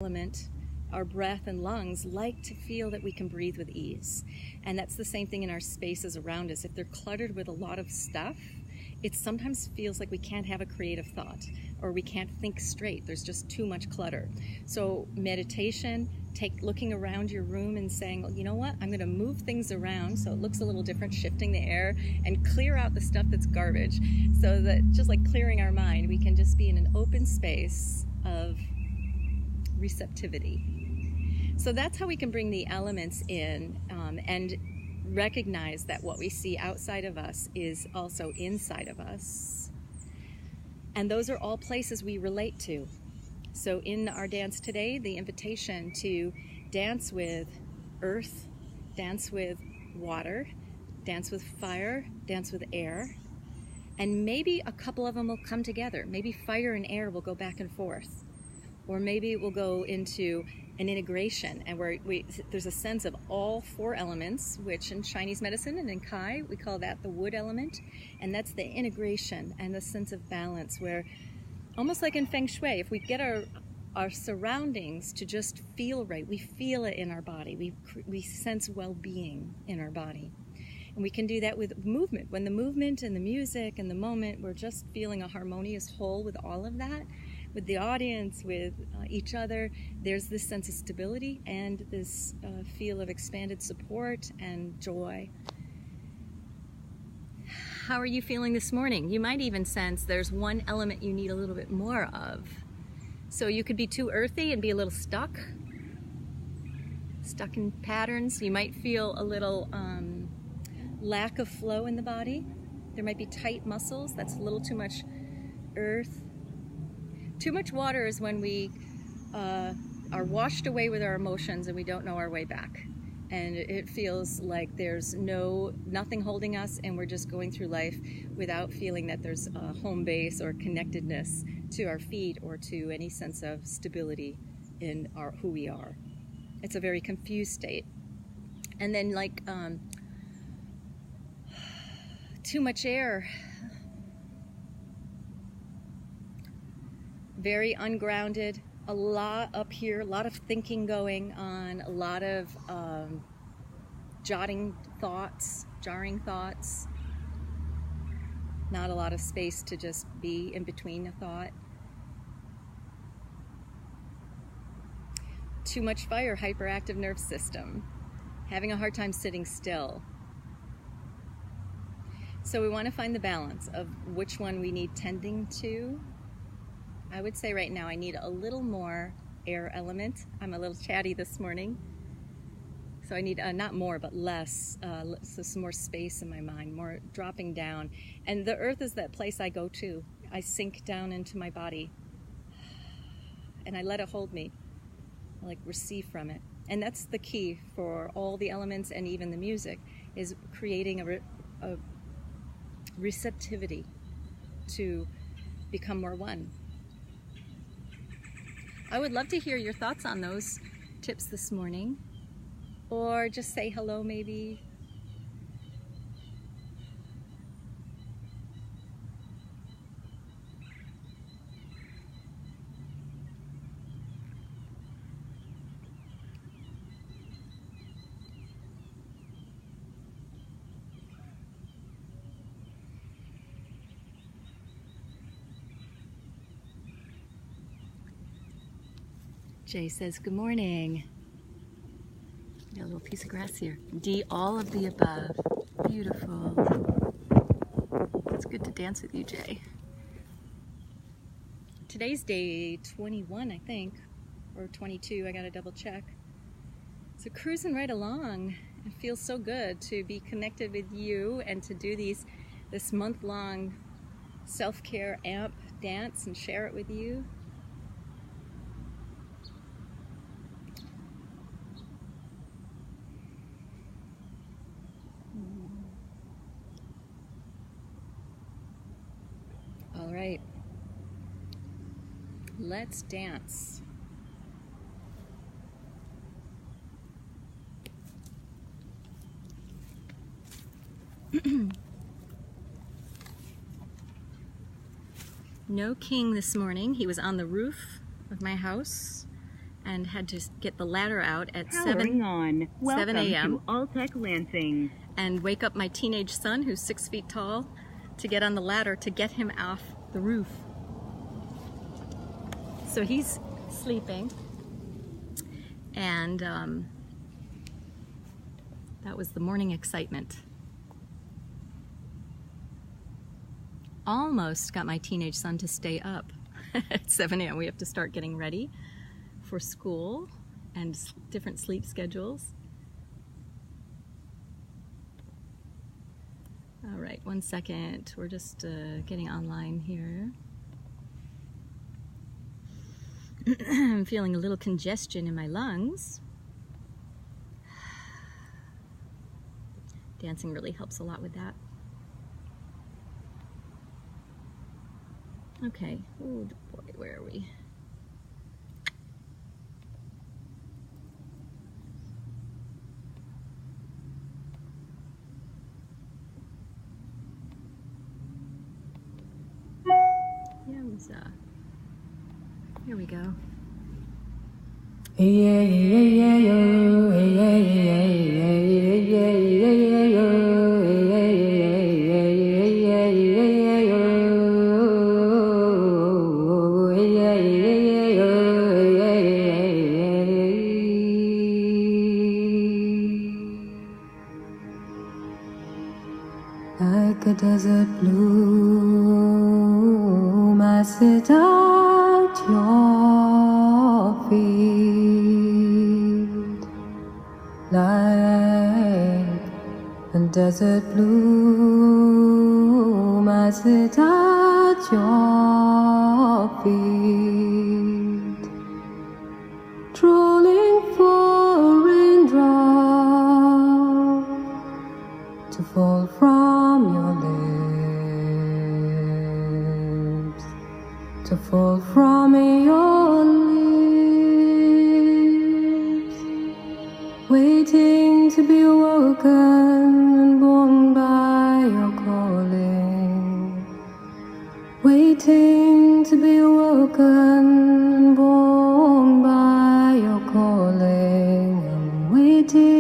element, our breath and lungs like to feel that we can breathe with ease. And that's the same thing in our spaces around us. If they're cluttered with a lot of stuff, it sometimes feels like we can't have a creative thought or we can't think straight. There's just too much clutter. So meditation, looking around your room and saying, well, you know what, I'm going to move things around so it looks a little different, shifting the air and clear out the stuff that's garbage, so that just like clearing our mind, we can just be in an open space of receptivity. So that's how we can bring the elements in and recognize that what we see outside of us is also inside of us. And those are all places we relate to. So in our dance today, the invitation to dance with earth, dance with water, dance with fire, dance with air, and maybe a couple of them will come together. Maybe fire and air will go back and forth. Or maybe we'll go into an integration, and where there's a sense of all four elements, which in Chinese medicine and in Kai, we call that the wood element. And that's the integration and the sense of balance, where almost like in Feng Shui, if we get our surroundings to just feel right, we feel it in our body, we sense well-being in our body. And we can do that with movement. When the movement and the music and the moment, we're just feeling a harmonious whole with all of that, with the audience, with each other, there's this sense of stability and this feel of expanded support and joy. How are you feeling this morning? You might even sense there's one element you need a little bit more of. So you could be too earthy and be a little stuck in patterns. You might feel a little lack of flow in the body. There might be tight muscles. That's a little too much earth. Too much water is when we are washed away with our emotions and we don't know our way back. And it feels like there's nothing holding us, and we're just going through life without feeling that there's a home base or connectedness to our feet or to any sense of stability in who we are. It's a very confused state. And then like too much air, very ungrounded, a lot up here, a lot of thinking going on, a lot of jarring thoughts, not a lot of space to just be in between a thought. Too much fire, hyperactive nerve system, having a hard time sitting still. So we want to find the balance of which one we need tending to. I would say right now I need a little more air element. I'm a little chatty this morning. So I need not more, but less, so some more space in my mind, more dropping down. And the earth is that place I go to. I sink down into my body and I let it hold me. I like receive from it. And that's the key for all the elements and even the music, is creating a receptivity to become more one. I would love to hear your thoughts on those tips this morning, or just say hello maybe. Jay says, good morning. Got a little piece of grass here. D, all of the above. Beautiful. It's good to dance with you, Jay. Today's day 21, I think, or 22, I gotta double check. So cruising right along. It feels so good to be connected with you and to do this month-long self-care amp dance and share it with you. All right, let's dance. No king this morning. He was on the roof of my house and had to get the ladder out at Powering on. 7 a.m. to Alltech Lansing. and wake up my teenage son, who's 6 feet tall, to get on the ladder to get him off the roof. So he's sleeping, and that was the morning excitement. Almost got my teenage son to stay up at 7 a.m. We have to start getting ready for school and different sleep schedules. All right, 1 second. We're just getting online here. I'm feeling a little congestion in my lungs. Dancing really helps a lot with that. Okay, oh boy, where are we? Yowza. Here we go. Like a desert bloom, I sit at your feet. Like a desert bloom, I sit at your feet, trolling for a raindrop to fall from your lips, to fall from your lips, waiting to be awoken and born by your calling, waiting to be awoken and born by your calling. I'm waiting.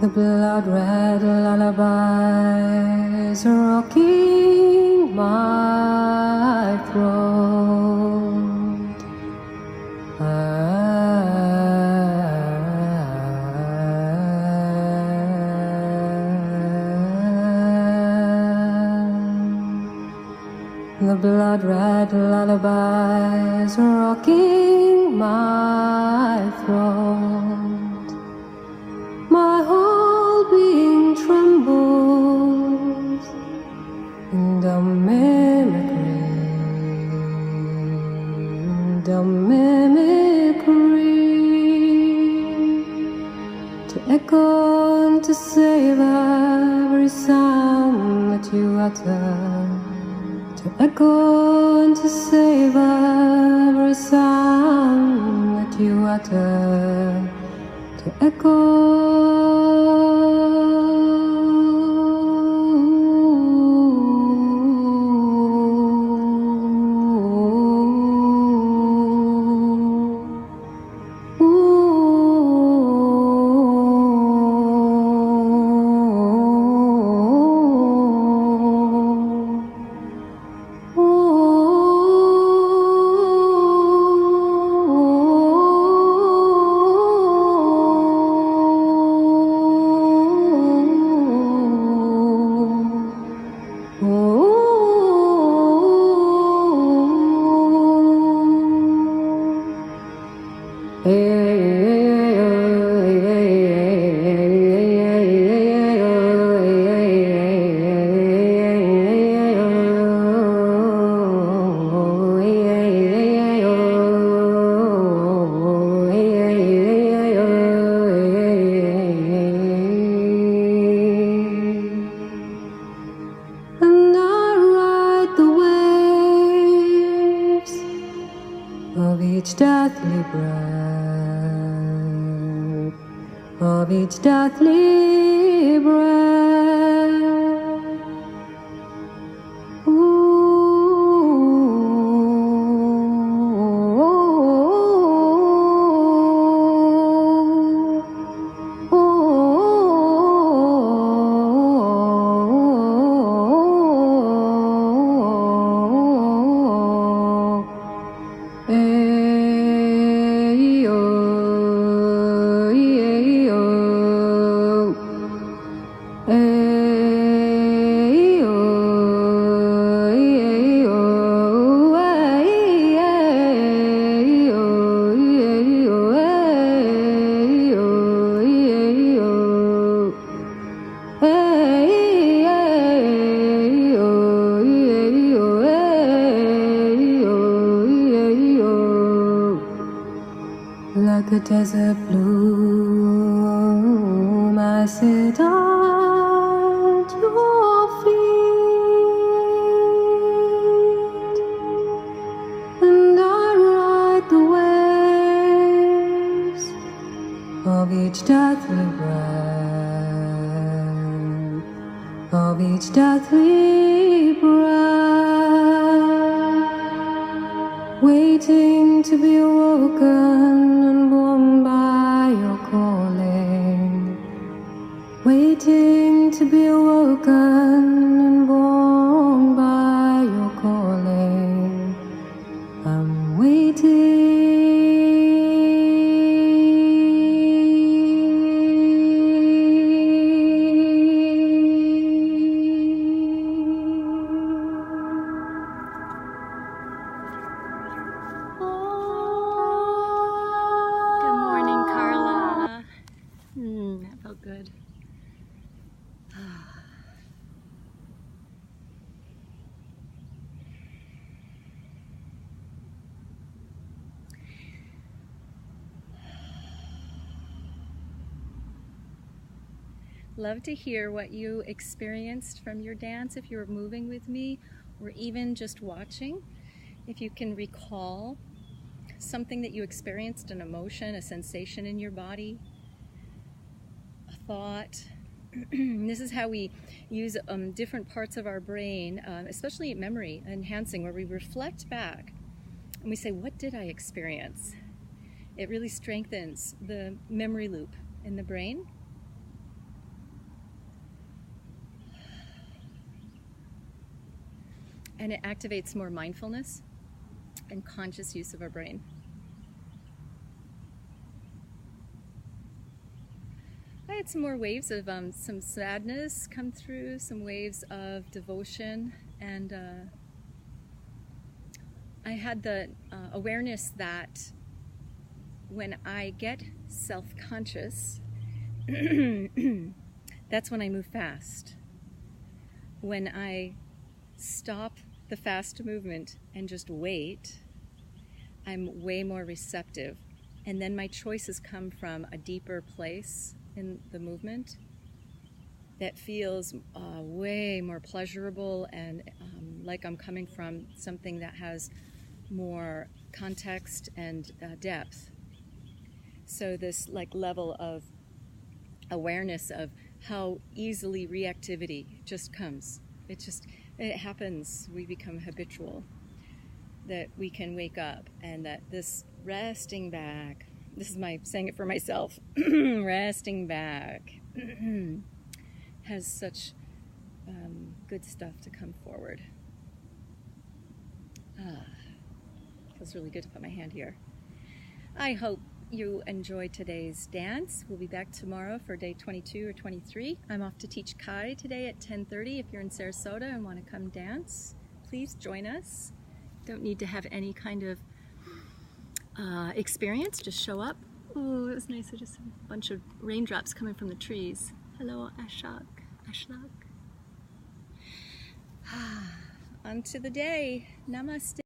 The blood-red lullabies rocking my throat. The blood-red lullabies rocking my throat. My whole being trembles in the mimicry, to echo and to save every sound that you utter, to echo and to save every sound that you utter, to echo. each deathly breath, of each deathly breath. Like a desert bloom, I sit at your feet, and I ride the waves of each deathly breath, of each deathly breath, waiting to be awoken and born by your calling, waiting to be awoken and born by your calling. I'm waiting. That felt good. Love to hear what you experienced from your dance, if you were moving with me or even just watching. If you can recall something that you experienced, an emotion, a sensation in your body, a thought. This is how we use different parts of our brain, especially memory enhancing, where we reflect back and we say, what did I experience? It really strengthens the memory loop in the brain. And it activates more mindfulness and conscious use of our brain. I had some more waves of some sadness come through, some waves of devotion, and I had the awareness that when I get self-conscious, that's when I move fast. When I stop the fast movement and just wait, I'm way more receptive. And then my choices come from a deeper place in the movement that feels way more pleasurable and like I'm coming from something that has more context and depth. So this like level of awareness of how easily reactivity just comes. It happens. We become habitual. That we can wake up and that this resting back, this is my saying it for myself, resting back has such good stuff to come forward. Feels really good to put my hand here. I hope you enjoyed today's dance. We'll be back tomorrow for day 22 or 23. I'm off to teach Kai today at 10:30. If you're in Sarasota and want to come dance, please join us. Don't need to have any kind of experience, just show up. Oh, it was nice. I just had a bunch of raindrops coming from the trees. Hello, Ashok. On to the day. Namaste.